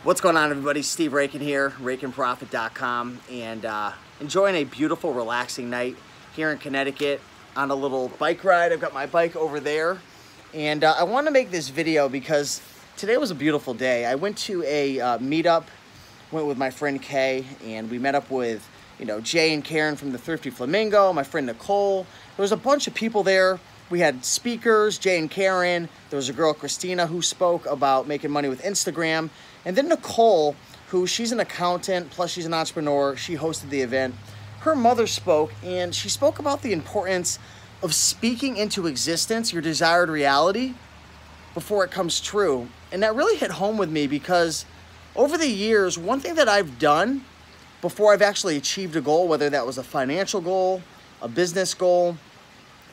What's going on, everybody? Steve Raiken here, RaikenProfit.com, and enjoying a beautiful, relaxing night here in Connecticut on a little bike ride. I've got my bike over there, and I want to make this video because today was a beautiful day. I went to a meetup, went with my friend Kay, and we met up with Jay and Karen from the Thrifty Flamingo, my friend Nicole. There was a bunch of people there. We had speakers, Jay and Karen. There was a girl, Christina, who spoke about making money with Instagram. And then Nicole, who she's an accountant, plus she's an entrepreneur. She hosted the event. Her mother spoke, and she spoke about the importance of speaking into existence your desired reality before it comes true. And that really hit home with me because over the years, one thing that I've done before I've actually achieved a goal, whether that was a financial goal, a business goal,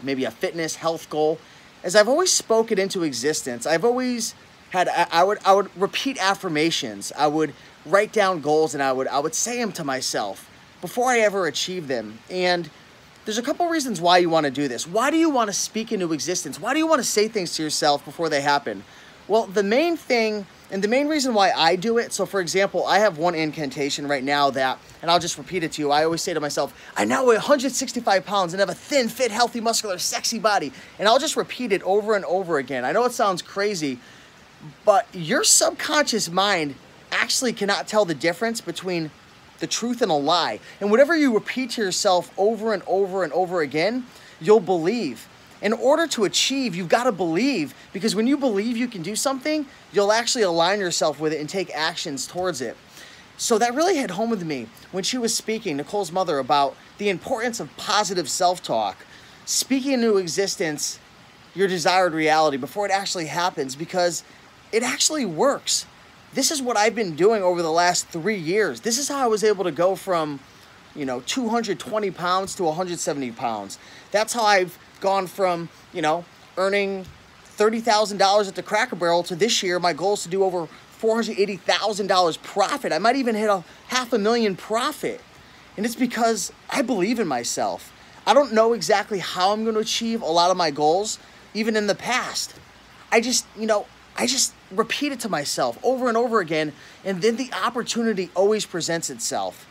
maybe a fitness, health goal, is I've always spoken into existence. I've always had, I would repeat affirmations. I would write down goals and I would say them to myself before I ever achieve them. And there's a couple reasons why you want to do this. Why do you want to speak into existence? Why do you want to say things to yourself before they happen? Well, the main thing, and the main reason why I do it, so for example, I have one incantation right now that, and I'll just repeat it to you, I always say to myself, I now weigh 165 pounds and have a thin, fit, healthy, muscular, sexy body. And I'll just repeat it over and over again. I know it sounds crazy, but your subconscious mind actually cannot tell the difference between the truth and a lie. And whatever you repeat to yourself over and over and over again, you'll believe. In order to achieve, you've got to believe, because when you believe you can do something, you'll actually align yourself with it and take actions towards it. So that really hit home with me when she was speaking, Nicole's mother, about the importance of positive self-talk, speaking into existence your desired reality before it actually happens, because it actually works. This is what I've been doing over the last 3 years. This is how I was able to go from 220 pounds to 170 pounds. That's how I've gone from, earning $30,000 at the Cracker Barrel to this year, my goal is to do over $480,000 profit. I might even hit a $500,000 profit. And it's because I believe in myself. I don't know exactly how I'm going to achieve a lot of my goals, even in the past. I just repeat it to myself over and over again, and then the opportunity always presents itself.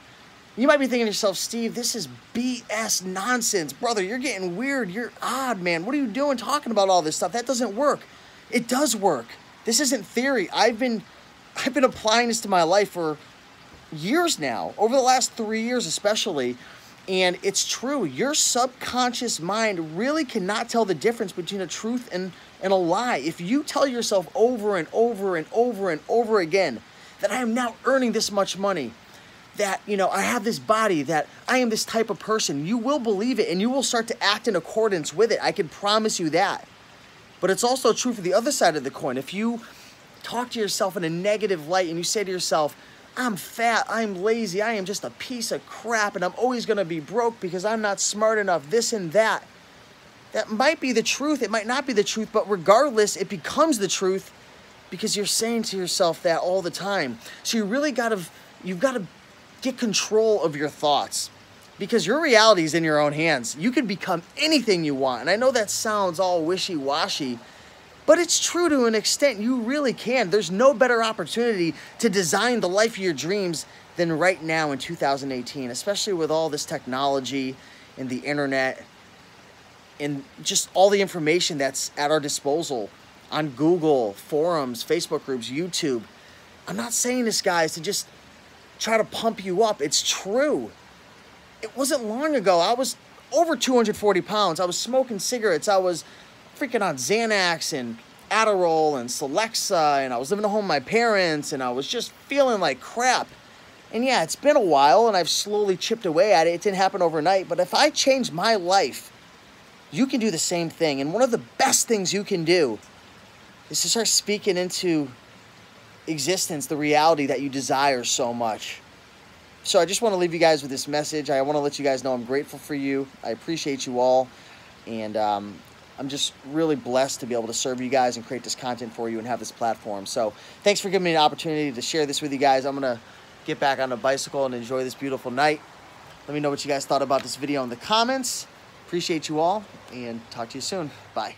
You might be thinking to yourself, Steve, this is BS nonsense. Brother, you're getting weird. You're odd, man. What are you doing talking about all this stuff? That doesn't work. It does work. This isn't theory. I've been applying this to my life for years now, over the last 3 years especially, and it's true. Your subconscious mind really cannot tell the difference between a truth and a lie. If you tell yourself over and over and over and over again that I am now earning this much money, that, I have this body, that I am this type of person, you will believe it and you will start to act in accordance with it. I can promise you that. But it's also true for the other side of the coin. If you talk to yourself in a negative light and you say to yourself, I'm fat, I'm lazy, I am just a piece of crap, and I'm always going to be broke because I'm not smart enough, this and that. That might be the truth. It might not be the truth, but regardless, it becomes the truth because you're saying to yourself that all the time. So you've got to get control of your thoughts, because your reality is in your own hands. You can become anything you want. And I know that sounds all wishy-washy, but it's true to an extent. You really can. There's no better opportunity to design the life of your dreams than right now in 2018, especially with all this technology and the internet and just all the information that's at our disposal on Google, forums, Facebook groups, YouTube. I'm not saying this, guys, to just try to pump you up. It's true. It wasn't long ago. I was over 240 pounds. I was smoking cigarettes. I was freaking on Xanax and Adderall and Celexa, and I was living at home with my parents, and I was just feeling like crap. And yeah, it's been a while, and I've slowly chipped away at it. It didn't happen overnight, but if I change my life, you can do the same thing. And one of the best things you can do is to start speaking into existence the reality that you desire so much. So I just want to leave you guys with this message. I want to let you guys know I'm grateful for you. I appreciate you all. And I'm just really blessed to be able to serve you guys and create this content for you and have this platform. So thanks for giving me an opportunity to share this with you guys. I'm going to get back on a bicycle and enjoy this beautiful night. Let me know what you guys thought about this video in the comments. Appreciate you all, and talk to you soon. Bye.